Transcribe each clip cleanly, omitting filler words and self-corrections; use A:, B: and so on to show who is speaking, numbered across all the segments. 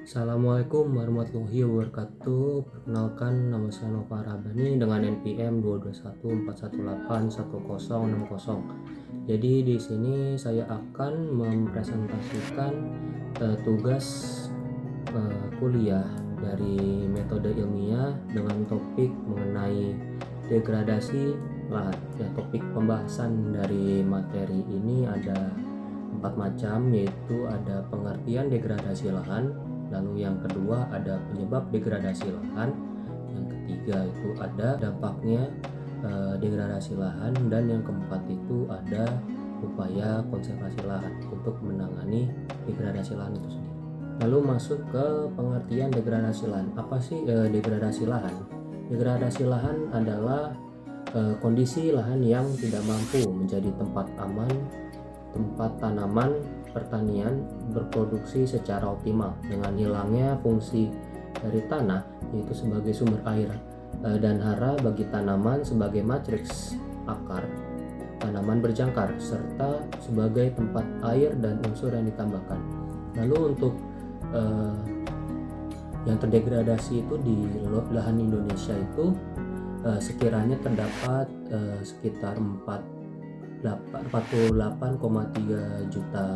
A: Assalamualaikum warahmatullahi wabarakatuh. Perkenalkan, nama saya Nova Rabani dengan NPM 22141811060. Jadi di sini saya akan mempresentasikan tugas kuliah dari metode ilmiah dengan topik mengenai degradasi lahan. Ya, topik pembahasan dari materi ini ada 4 macam, yaitu ada pengertian degradasi lahan, lalu yang kedua ada penyebab degradasi lahan, yang ketiga itu ada dampaknya degradasi lahan, dan yang keempat itu ada upaya konservasi lahan untuk menangani degradasi lahan itu sendiri. Lalu masuk ke pengertian degradasi lahan. Apa sih degradasi lahan? Degradasi lahan adalah kondisi lahan yang tidak mampu menjadi tempat aman, tempat tanaman pertanian berproduksi secara optimal dengan hilangnya fungsi dari tanah, yaitu sebagai sumber air dan hara bagi tanaman, sebagai matriks akar tanaman berjangkar, serta sebagai tempat air dan unsur yang ditambahkan. Lalu untuk yang terdegradasi itu di lahan Indonesia itu sekiranya terdapat sekitar 48,3 juta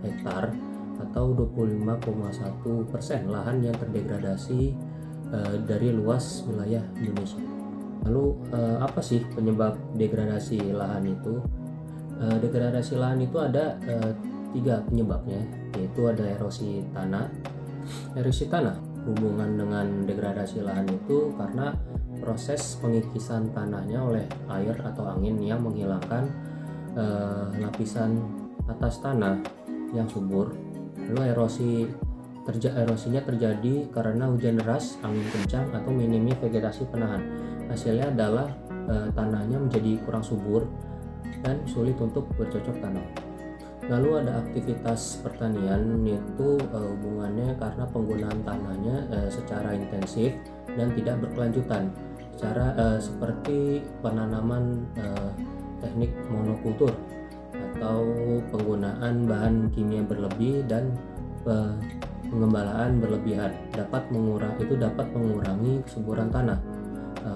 A: hektar atau 25,1% lahan yang terdegradasi dari luas wilayah Indonesia. Lalu apa sih penyebab degradasi lahan itu? Degradasi lahan itu ada 3 penyebabnya, yaitu ada erosi tanah. Erosi tanah hubungan dengan degradasi lahan itu karena proses pengikisan tanahnya oleh air atau angin yang menghilangkan lapisan atas tanah yang subur. Lalu erosinya terjadi karena hujan deras, angin kencang, atau minimnya vegetasi penahan. Hasilnya adalah tanahnya menjadi kurang subur dan sulit untuk bercocok tanam. Lalu ada aktivitas pertanian, yaitu hubungannya karena penggunaan tanahnya secara intensif dan tidak berkelanjutan, seperti penanaman teknik monokultur atau penggunaan bahan kimia berlebih dan pengembalaan berlebihan dapat mengurangi kesuburan tanah.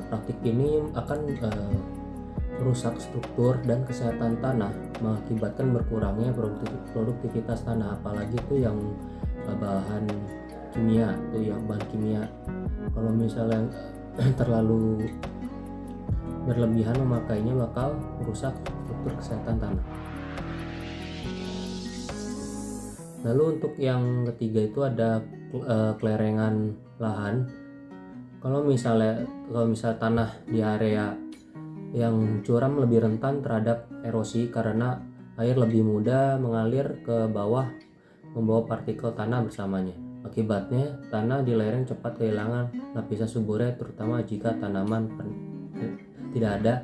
A: Praktik ini akan merusak struktur dan kesehatan tanah, mengakibatkan berkurangnya produktivitas tanah, apalagi itu yang bahan kimia. Kalau misalnya terlalu berlebihan memakainya bakal merusak struktur kesehatan tanah. Lalu untuk yang ketiga itu ada kelerengan lahan. Kalau misal tanah di area yang curam lebih rentan terhadap erosi karena air lebih mudah mengalir ke bawah membawa partikel tanah bersamanya. Akibatnya tanah di lereng cepat kehilangan lapisan suburnya, terutama jika tidak ada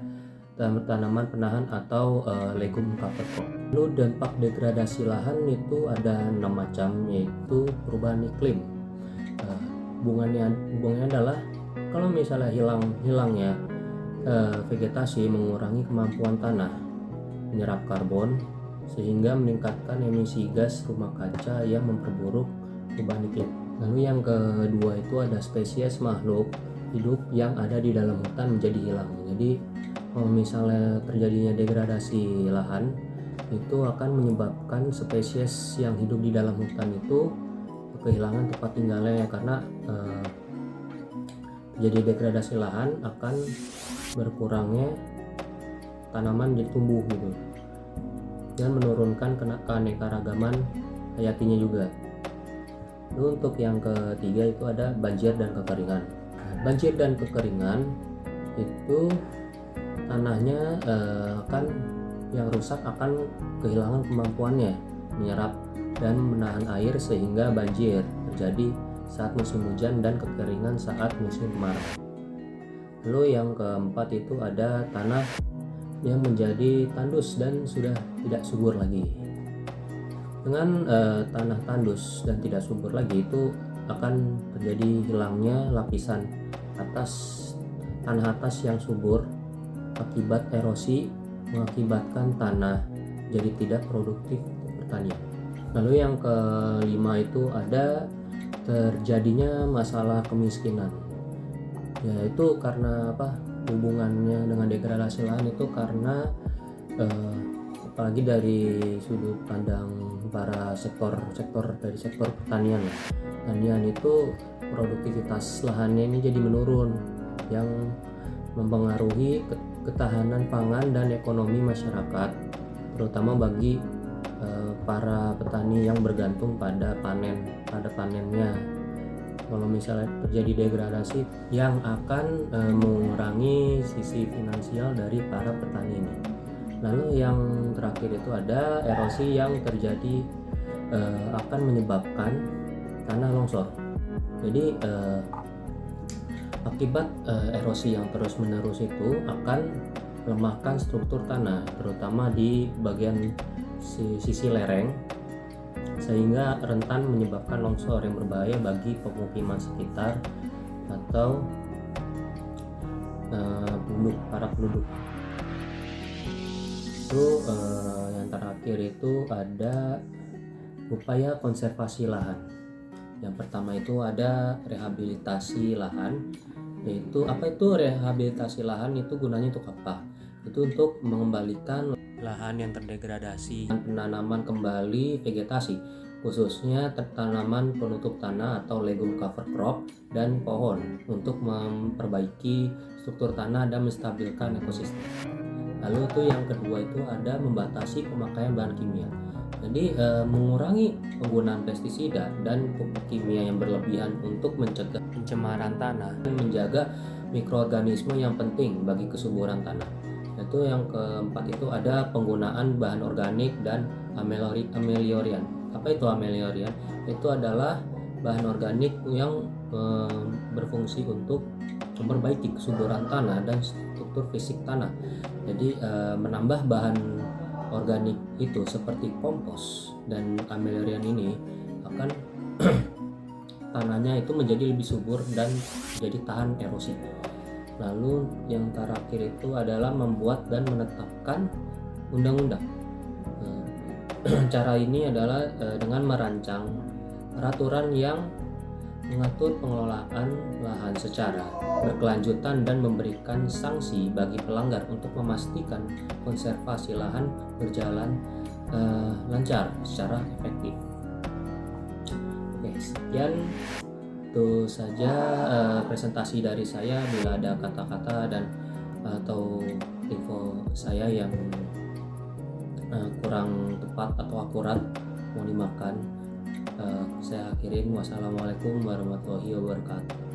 A: tanaman penahan atau legum cover crop. Lalu dampak degradasi lahan itu ada 6 macam, yaitu perubahan iklim. Hubungannya adalah kalau misalnya hilangnya vegetasi mengurangi kemampuan tanah menyerap karbon, sehingga meningkatkan emisi gas rumah kaca yang memperburuk perubahan iklim. Lalu yang kedua itu ada spesies makhluk hidup yang ada di dalam hutan menjadi hilang. Jadi kalau misalnya terjadinya degradasi lahan, itu akan menyebabkan spesies yang hidup di dalam hutan itu kehilangan tempat tinggalnya, karena terjadi degradasi lahan akan berkurangnya tanaman jadi tumbuh gitu, dan menurunkan keanekaragaman hayatinya juga. Lalu untuk yang ketiga itu ada banjir dan kekeringan. Banjir dan kekeringan itu tanahnya yang rusak akan kehilangan kemampuannya menyerap dan menahan air, sehingga banjir terjadi saat musim hujan dan kekeringan saat musim kemarau. Lalu yang keempat itu ada tanah yang menjadi tandus dan sudah tidak subur lagi. Dengan tanah tandus dan tidak subur lagi, itu akan terjadi hilangnya lapisan tanah atas yang subur akibat erosi, mengakibatkan tanah jadi tidak produktif pertanian. Lalu yang kelima itu ada terjadinya masalah kemiskinan. Ya itu karena apa? Hubungannya dengan degradasi lahan itu karena apalagi dari sudut pandang para sektor dari sektor pertanian lah. Pertanian itu produktivitas lahannya ini jadi menurun, yang mempengaruhi ketahanan pangan dan ekonomi masyarakat, terutama bagi para petani yang bergantung pada panennya. Kalau misalnya terjadi degradasi yang akan mengurangi sisi finansial dari para petani ini. Lalu yang terakhir itu ada erosi yang terjadi akan menyebabkan tanah longsor. Jadi akibat erosi yang terus-menerus itu akan melemahkan struktur tanah, terutama di bagian sisi lereng, sehingga rentan menyebabkan longsor yang berbahaya bagi pemukiman sekitar atau para penduduk. Itu yang terakhir itu ada upaya konservasi lahan. Yang pertama itu ada rehabilitasi lahan, yaitu apa itu rehabilitasi lahan, itu gunanya untuk apa? Itu untuk mengembalikan lahan yang terdegradasi, penanaman kembali vegetasi, khususnya tanaman penutup tanah atau legume cover crop dan pohon, untuk memperbaiki struktur tanah dan menstabilkan ekosistem. Lalu itu yang kedua itu ada membatasi pemakaian bahan kimia. Jadi mengurangi penggunaan pestisida dan pupuk kimia yang berlebihan untuk mencegah pencemaran tanah dan menjaga mikroorganisme yang penting bagi kesuburan tanah. Itu yang keempat itu ada penggunaan bahan organik dan ameliorian. Apa itu ameliorian? Itu adalah bahan organik yang berfungsi untuk memperbaiki kesuburan tanah dan struktur fisik tanah. Jadi menambah bahan organik itu seperti kompos dan ameliorian ini akan tanahnya itu menjadi lebih subur dan jadi tahan erosi. Lalu yang terakhir itu adalah membuat dan menetapkan undang-undang. Cara ini adalah dengan merancang peraturan yang mengatur pengelolaan lahan secara berkelanjutan dan memberikan sanksi bagi pelanggar untuk memastikan konservasi lahan berjalan lancar secara efektif. Oke, sekian itu saja presentasi dari saya. Bila ada kata-kata dan atau info saya yang kurang tepat atau akurat, mohon dimaafkan. Saya akhirin. Wassalamualaikum warahmatullahi wabarakatuh.